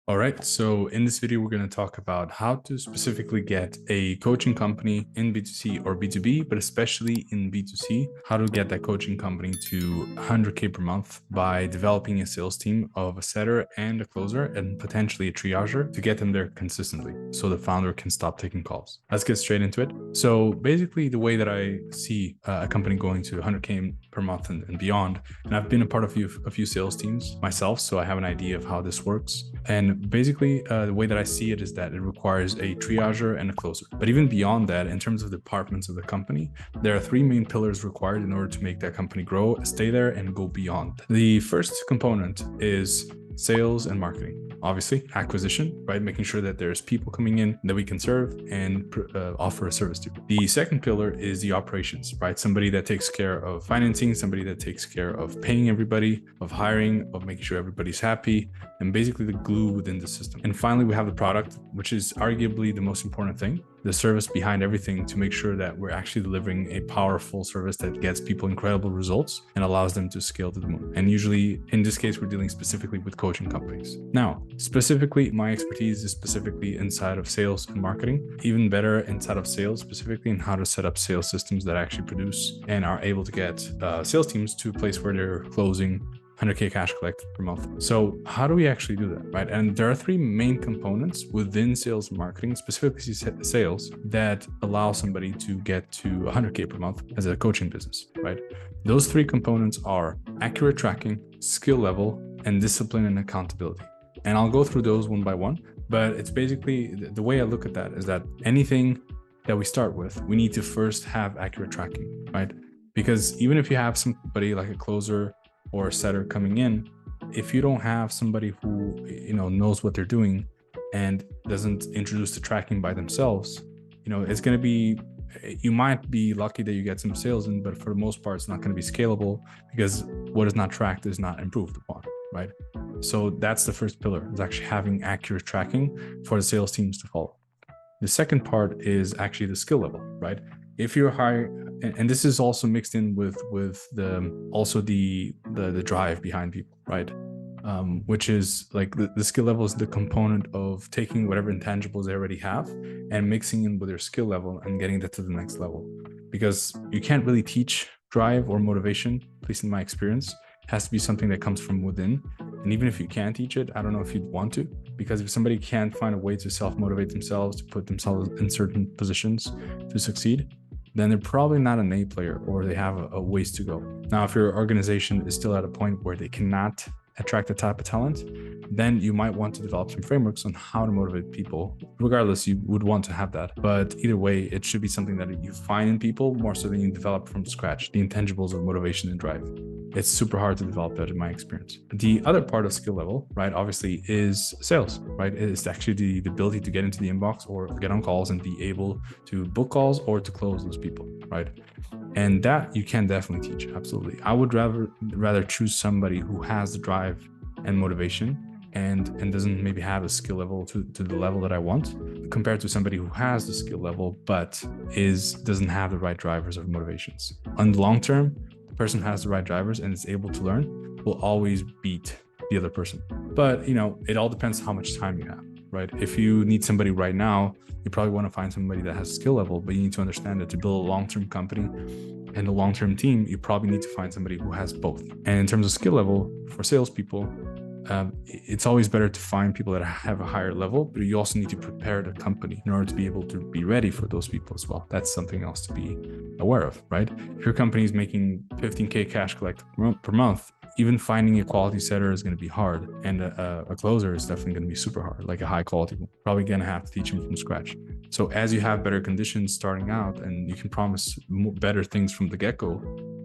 All right, so in this video, we're going to talk about how to specifically get a coaching company in B2C or B2B, but especially in B2C, how to get that coaching company to 100K per month by developing a sales team of a setter and a closer and potentially a triager to get them there consistently so the founder can stop taking calls. Let's get straight into it. So basically, the way that I see a company going to 100K per month and beyond, and I've been a part of a few sales teams myself, so I have an idea of how this works. And basically, the way that I see it is that it requires a triager and a closer. But even beyond that, in terms of departments of the company, there are three main pillars required in order to make that company grow, stay there, and go beyond. The first component is sales and marketing. Obviously, acquisition, right? Making sure that there's people coming in that we can serve and offer a service to. The second pillar is the operations, right? Somebody that takes care of financing, somebody that takes care of paying everybody, of hiring, of making sure everybody's happy, and basically the glue within the system. And finally, we have the product, which is arguably the most important thing, the service behind everything, to make sure that we're actually delivering a powerful service that gets people incredible results and allows them to scale to the moon. And usually, in this case, we're dealing specifically with coaching companies. Now, specifically, my expertise is specifically inside of sales and marketing, even better inside of sales, specifically in how to set up sales systems that actually produce and are able to get sales teams to a place where they're closing 100K cash collected per month. So how do we actually do that, right? And there are three main components within sales and marketing, specifically sales, that allow somebody to get to 100K per month as a coaching business, right? Those three components are accurate tracking, skill level, and discipline and accountability. And I'll go through those one by one, but it's basically the way I look at that is that anything that we start with, we need to first have accurate tracking, right? Because even if you have somebody like a closer or a setter coming in, if you don't have somebody who knows what they're doing and doesn't introduce the tracking by themselves, it's going to be, you might be lucky that you get some sales in, but for the most part, it's not going to be scalable because what is not tracked is not improved upon, right? So that's the first pillar, is actually having accurate tracking for the sales teams to follow. The second part is actually the skill level, right? If you're high, and this is also mixed in with the drive behind people, right? Which is like the skill level is the component of taking whatever intangibles they already have and mixing in with their skill level and getting that to the next level. Because you can't really teach drive or motivation, at least in my experience. It has to be something that comes from within. And even if you can teach it, I don't know if you'd want to, because if somebody can't find a way to self-motivate themselves, to put themselves in certain positions to succeed, then they're probably not an A player, or they have a ways to go. Now, if your organization is still at a point where they cannot attract the type of talent, then you might want to develop some frameworks on how to motivate people. Regardless, you would want to have that. But either way, it should be something that you find in people more so than you develop from scratch, the intangibles of motivation and drive. It's super hard to develop that in my experience. The other part of skill level, right, obviously is sales, right? It's actually the ability to get into the inbox or get on calls and be able to book calls or to close those people, right? And that you can definitely teach, absolutely. I would rather choose somebody who has the drive and motivation and doesn't maybe have a skill level to the level that I want, compared to somebody who has the skill level but doesn't have the right drivers or motivations. On the long term, the person who has the right drivers and is able to learn will always beat the other person. But it all depends how much time you have, right? If you need somebody right now, you probably want to find somebody that has a skill level, but you need to understand that to build a long-term company and a long-term team, you probably need to find somebody who has both. And in terms of skill level for salespeople, it's always better to find people that have a higher level, but you also need to prepare the company in order to be able to be ready for those people as well. That's something else to be aware of, right? If your company is making 15K cash collect per month, even finding a quality setter is going to be hard, and a closer is definitely going to be super hard, like a high quality one. Probably going to have to teach them from scratch. So as you have better conditions starting out and you can promise better things from the get-go,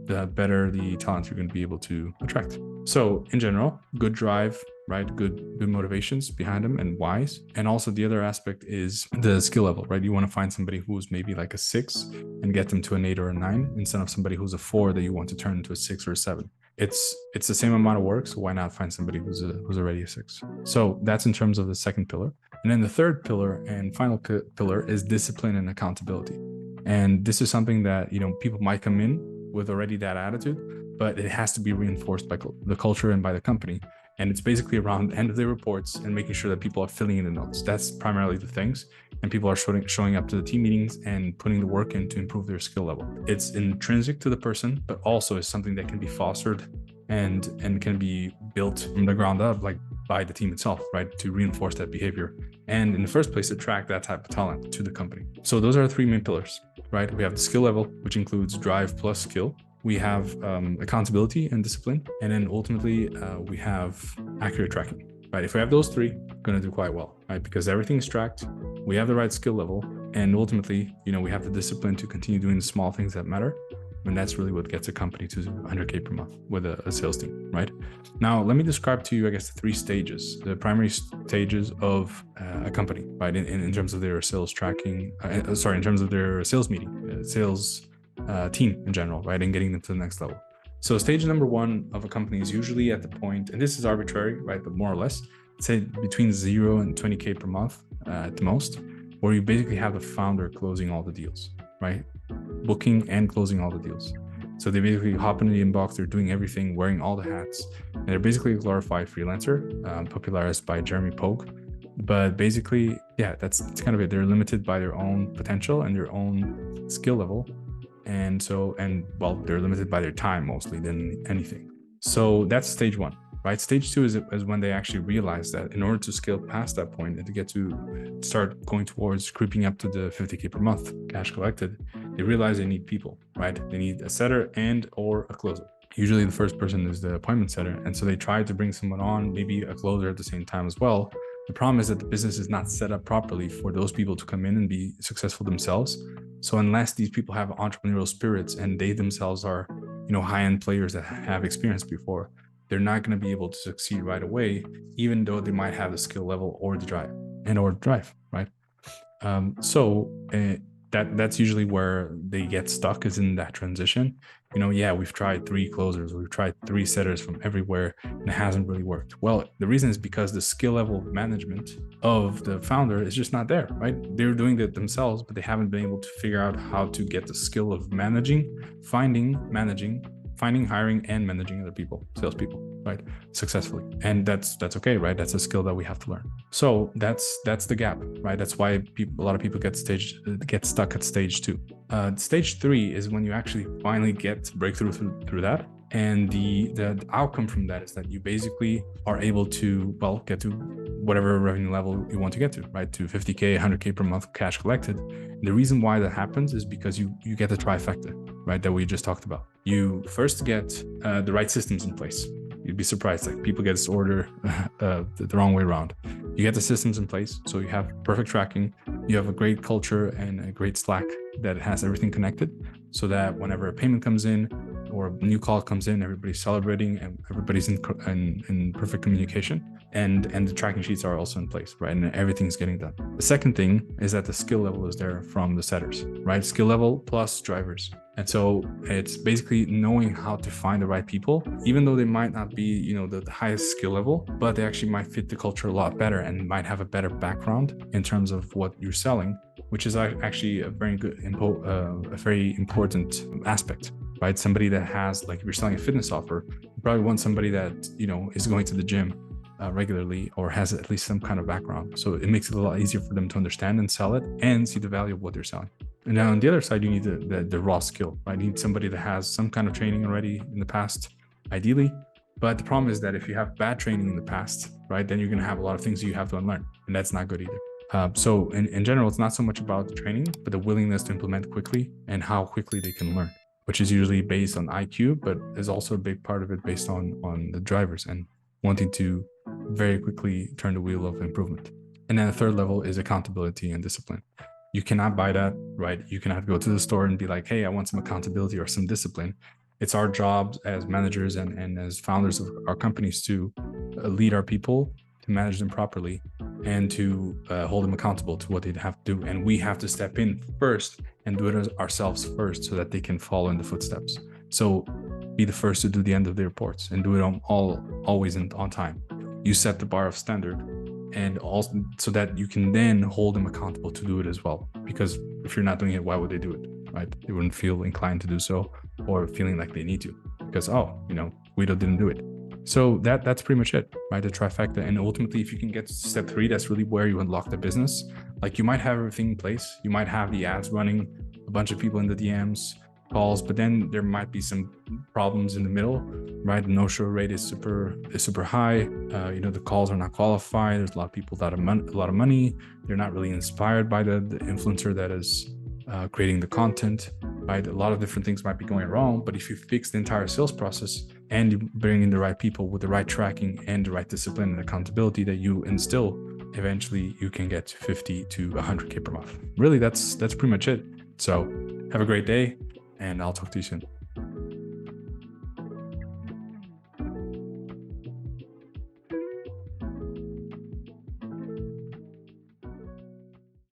the better the talent you're going to be able to attract. So in general, good drive, right? Good motivations behind them and whys. And also the other aspect is the skill level, right? You want to find somebody who's maybe like a 6 and get them to an 8 or a 9 instead of somebody who's a 4 that you want to turn into a 6 or a 7. It's the same amount of work, so why not find somebody who's already a 6? So that's in terms of the second pillar. And then the third pillar and final pillar is discipline and accountability. And this is something that people might come in with already that attitude, but it has to be reinforced by the culture and by the company. And it's basically around end of day reports and making sure that people are filling in the notes. That's primarily the things. And people are showing up to the team meetings and putting the work in to improve their skill level. It's intrinsic to the person, but also is something that can be fostered and can be built from the ground up, like by the team itself, right? To reinforce that behavior. And in the first place, attract that type of talent to the company. So those are the three main pillars, right? We have the skill level, which includes drive plus skill. We have accountability and discipline. And then ultimately, we have accurate tracking, right? If we have those three, we're going to do quite well, right? Because everything's tracked, we have the right skill level, and ultimately, we have the discipline to continue doing the small things that matter. And that's really what gets a company to 100K per month with a sales team, right? Now, let me describe to you, I guess, the three stages, the primary stages of a company, right? In terms of their sales tracking, in terms of their sales meeting, sales team in general, right? And getting them to the next level. So stage number one of a company is usually at the point, and this is arbitrary, right? But more or less, say between 0 and 20K per month at the most, where you basically have the founder closing all the deals, right? Booking and closing all the deals. So they basically hop into the inbox, they're doing everything, wearing all the hats, and they're basically a glorified freelancer, popularized by Jeremy Pogue. But basically, yeah, that's kind of it. They're limited by their own potential and their own skill level. And they're limited by their time mostly than anything. So that's stage one, right? Stage two is when they actually realize that in order to scale past that point and to get to start going towards creeping up to the 50K per month cash collected, they realize they need people, right? They need a setter and or a closer. Usually the first person is the appointment setter. And so they try to bring someone on, maybe a closer at the same time as well. The problem is that the business is not set up properly for those people to come in and be successful themselves. So unless these people have entrepreneurial spirits and they themselves are, high-end players that have experience before, they're not going to be able to succeed right away, even though they might have the skill level or the drive, right? That's usually where they get stuck, is in that transition. We've tried 3 closers, we've tried 3 setters from everywhere, and it hasn't really worked. Well, the reason is because the skill level management of the founder is just not there, right? They're doing it themselves, but they haven't been able to figure out how to get the skill of finding, hiring, and managing other people, salespeople, right, successfully. And that's okay, right? That's a skill that we have to learn. So that's the gap, right? That's why a lot of people get stuck at stage 2. Stage 3 is when you actually finally get breakthrough through that. And the outcome from that is that you basically are able to, get to whatever revenue level you want to get to, right? To 50K, 100K per month cash collected. And the reason why that happens is because you get the trifecta, right? That we just talked about. You first get the right systems in place. You'd be surprised, like people get this order the wrong way around. You get the systems in place, so you have perfect tracking. You have a great culture and a great Slack that has everything connected, so that whenever a payment comes in or a new call comes in, everybody's celebrating and everybody's in perfect communication. And the tracking sheets are also in place, right? And everything's getting done. The second thing is that the skill level is there from the setters, right? Skill level plus drivers. And so it's basically knowing how to find the right people, even though they might not be, the highest skill level, but they actually might fit the culture a lot better and might have a better background in terms of what you're selling, which is actually a very good, a very important aspect, right? Somebody that has, like, if you're selling a fitness offer, you probably want somebody that, is going to the gym regularly or has at least some kind of background. So it makes it a lot easier for them to understand and sell it and see the value of what they're selling. And now on the other side, you need the raw skill, right? You need somebody that has some kind of training already in the past, ideally. But the problem is that if you have bad training in the past, right, then you're going to have a lot of things you have to unlearn, and that's not good either. So in general, it's not so much about the training, but the willingness to implement quickly and how quickly they can learn, which is usually based on IQ, but is also a big part of it based on the drivers and wanting to very quickly turn the wheel of improvement. And then the third level is accountability and discipline. You cannot buy that, right? You cannot go to the store and be like, hey, I want some accountability or some discipline. It's our job as managers and as founders of our companies to lead our people, to manage them properly, and to hold them accountable to what they have to do. And we have to step in first and do it ourselves first so that they can follow in the footsteps. So be the first to do the end of the reports and do it always on time. You set the bar of standard, and also so that you can then hold them accountable to do it as well. Because if you're not doing it, why would they do it, right? They wouldn't feel inclined to do so or feeling like they need to because, Guido didn't do it. So that's pretty much it, right? The trifecta. And ultimately, if you can get to step 3, that's really where you unlock the business. Like, you might have everything in place, you might have the ads running, a bunch of people in the DMs, calls, but then there might be some problems in the middle, right? The no-show rate is super high. The calls are not qualified. There's a lot of people that have a lot of money. They're not really inspired by the influencer that is creating the content, right? A lot of different things might be going wrong, but if you fix the entire sales process and you bring in the right people with the right tracking and the right discipline and accountability that you instill, eventually you can get to 50 to 100K per month. Really, that's pretty much it. So have a great day, and I'll talk to you soon.